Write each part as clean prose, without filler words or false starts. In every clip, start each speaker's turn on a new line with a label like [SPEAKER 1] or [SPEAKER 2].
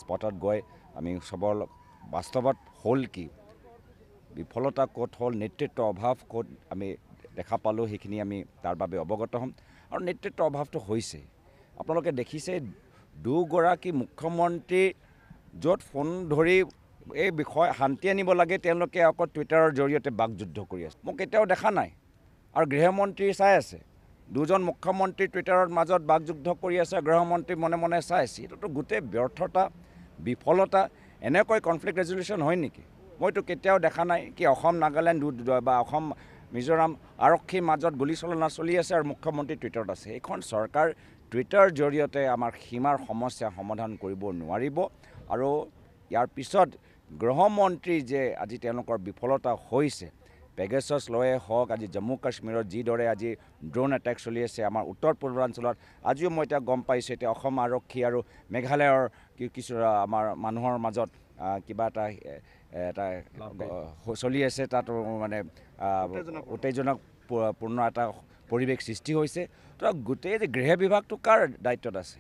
[SPEAKER 1] স্পটত গৈ আমি সবৰ বাস্তৱত হ'ল কি, বিফলতা ক'ত হ'ল, নেতৃত্বৰ অভাৱ ক'ত আমি দেখা পালোঁ, সেইখিনি আমি তাৰ বাবে অৱগত হ'ম। আৰু নেতৃত্বৰ অভাৱটো হৈছে, আপোনালোকে দেখিছে দুগৰাকী মুখ্যমন্ত্ৰী য'ত ফোন ধৰি এই বিষয় শান্তি আনিব লাগে, তেওঁলোকে আকৌ টুইটাৰৰ জৰিয়তে বাকযুদ্ধ কৰি আছে। মোক কেতিয়াও দেখা নাই। আৰু গৃহমন্ত্ৰী চাই আছে, দুজন মুখ্যমন্ত্ৰী টুইটাৰৰ মাজত বাকযুদ্ধ কৰি আছে, গৃহমন্ত্ৰী মনে মনে চাই আছে। এইটোতো গোটেই ব্যৰ্থতা, বিফলতা। এনেকৈ কনফ্লিক্ট ৰেজলিউশ্যন হয় নেকি? মইতো কেতিয়াও দেখা নাই কি অসম, নাগালেণ্ড বা অসম, মিজোৰাম আৰক্ষীৰ মাজত গুলীচালনা চলি আছে আৰু মুখ্যমন্ত্ৰী টুইটাৰত আছে। এইখন চৰকাৰ টুইটাৰৰ জৰিয়তে আমাৰ সীমাৰ সমস্যা সমাধান কৰিব নোৱাৰিব। আৰু ইয়াৰ পিছত গৃহমন্ত্ৰী যে আজি তেওঁলোকৰ বিফলতা হৈছে, পেগাছাছ লৈয়ে হওক, আজি জম্মু কাশ্মীৰত যিদৰে আজি ড্ৰোন এটেক চলি আছে, আমাৰ উত্তৰ পূৰ্বাঞ্চলত আজিও মই এতিয়া গম পাইছোঁ, এতিয়া অসম আৰক্ষী আৰু মেঘালয়ৰ কিছু আমাৰ মানুহৰ মাজত কিবা এটা চলি আছে, তাত মানে উত্তেজনাপূৰ্ণ এটা পৰিৱেশ সৃষ্টি হৈছে। তো গোটেই যে গৃহ বিভাগটো কাৰ দায়িত্বত আছে?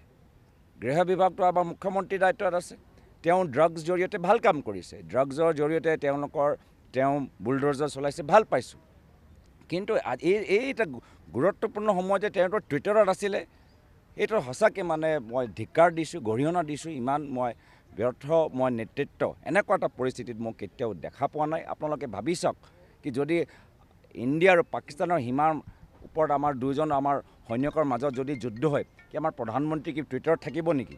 [SPEAKER 1] গৃহ বিভাগটো আমাৰ মুখ্যমন্ত্ৰীৰ দায়িত্বত আছে। তেওঁ ড্ৰাগছ জৰিয়তে ভাল কাম কৰিছে, ড্ৰাগছৰ জৰিয়তে তেওঁ বুলডোজাৰ চলাইছে, ভাল পাইছোঁ। কিন্তু এই এটা গুৰুত্বপূৰ্ণ সময়তে তেওঁতো টুইটাৰত আছিলে। এইটো সঁচাকৈ মানে মই ধিক্কাৰ দিছোঁ, গৰিহণা দিছোঁ। ইমান মই ব্যৰ্থ নেতৃত্ব এনেকুৱা এটা পৰিস্থিতিত মই কেতিয়াও দেখা পোৱা নাই। আপোনালোকে ভাবি চাওক কি যদি ইণ্ডিয়া আৰু পাকিস্তানৰ সীমাৰ ওপৰত আমাৰ দুজন আমাৰ সৈনিকৰ মাজত যদি যুদ্ধ হয়, কি আমাৰ প্ৰধানমন্ত্ৰী কি টুইটাৰত থাকিব নেকি?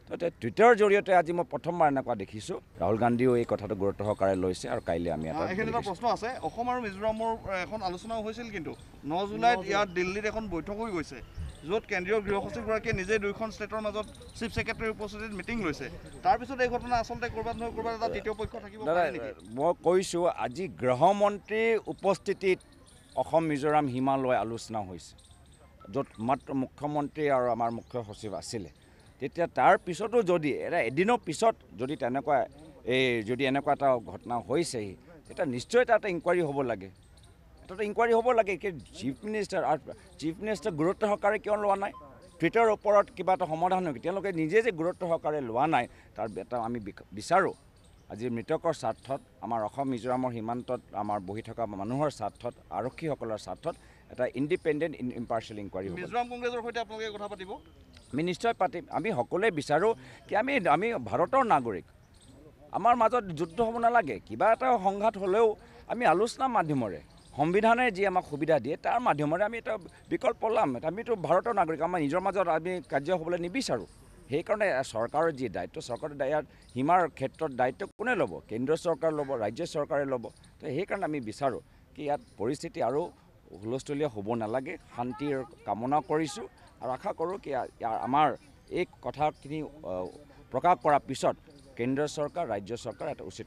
[SPEAKER 1] তো টুইটাৰৰ জৰিয়তে আজি মই প্ৰথমবাৰ এনেকুৱা দেখিছোঁ। ৰাহুল গান্ধীও এই কথাটো গুৰুত্ব সহকাৰে লৈছে আৰু কাইলৈ আমি এটা
[SPEAKER 2] প্ৰশ্ন আছে। অসম আৰু মিজোৰামৰ এখন আলোচনাও হৈছিল, কিন্তু 9 জুলাইত ইয়াত দিল্লীত এখন বৈঠক হৈ গৈছে, য'ত কেন্দ্ৰীয় গৃহ সচিবগৰাকীয়ে নিজে দুয়োখন ষ্টেটৰ মাজত চিফ ছেক্ৰেটাৰীৰ উপস্থিতিত মিটিং লৈছে। তাৰপিছত এই ঘটনা আচলতে ক'ৰবাত নহয় ক'ৰবাত এটা তৃতীয় পক্ষ থাকিব পাৰে নেকি?
[SPEAKER 1] মই কৈছোঁ, আজি গৃহমন্ত্ৰীৰ উপস্থিতিত অসম মিজোৰাম সীমালৈ আলোচনা হৈছে, য'ত মাত্ৰ মুখ্যমন্ত্ৰী আৰু আমাৰ মুখ্য সচিব আছিলে। তেতিয়া তাৰ পিছতো যদি এদিনৰ পিছত যদি তেনেকুৱা যদি এনেকুৱা এটা ঘটনা হৈছেহি, তেতিয়া নিশ্চয় এটা ইনকুৱাৰী হ'ব লাগে। এটা ইনকুৱাৰী হ'ব লাগে কি চিফ মিনিষ্টাৰ গুৰুত্ব সহকাৰে কিয় লোৱা নাই? টুইটাৰৰ ওপৰত কিবা এটা সমাধান হয়, তেওঁলোকে নিজে যে গুৰুত্ব সহকাৰে লোৱা নাই, তাৰ এটা আমি বিচাৰোঁ। আজি মৃতকৰ স্বাৰ্থত, আমাৰ অসম মিজোৰামৰ সীমান্তত আমাৰ বহি থকা মানুহৰ স্বাৰ্থত, আৰক্ষীসকলৰ স্বাৰ্থত এটা ইণ্ডিপেণ্ডেণ্ট ইম্পাৰ্চিয়েল ইনকুৱাৰী হ'ব।
[SPEAKER 2] মিজোৰাম কংগ্ৰেছৰ সৈতে আপোনালোকে কথা পাতিব?
[SPEAKER 1] আমি নিশ্চয় পাতিম। আমি সকলোৱে বিচাৰোঁ কি আমি ভাৰতৰ নাগৰিক, আমাৰ মাজত যুদ্ধ হ'ব নালাগে। কিবা এটা সংঘাত হ'লেও আমি আলোচনাৰ মাধ্যমেৰে, সংবিধানে যি আমাক সুবিধা দিয়ে তাৰ মাধ্যমেৰে আমি এটা বিকল্প ল'ম। আমিতো ভাৰতৰ নাগৰিক, আমাৰ নিজৰ মাজত আমি কাৰ্য হ'বলৈ নিবিচাৰোঁ। সেইকাৰণে চৰকাৰৰ যি দায়িত্ব, চৰকাৰৰ ইয়াত সীমাৰ ক্ষেত্ৰত দায়িত্ব কোনে ল'ব? কেন্দ্ৰীয় চৰকাৰ ল'ব, ৰাজ্য চৰকাৰে ল'ব। তো সেইকাৰণে আমি বিচাৰোঁ কি ইয়াত পৰিস্থিতি আৰু হুলস্থুলীয়া হ'ব নালাগে। শান্তিৰ কামনা কৰিছোঁ আৰু আশা কৰোঁ কি আমাৰ এই কথাখিনি প্ৰকাশ কৰাৰ পিছত কেন্দ্ৰীয় চৰকাৰ, ৰাজ্য চৰকাৰ এটা উচিত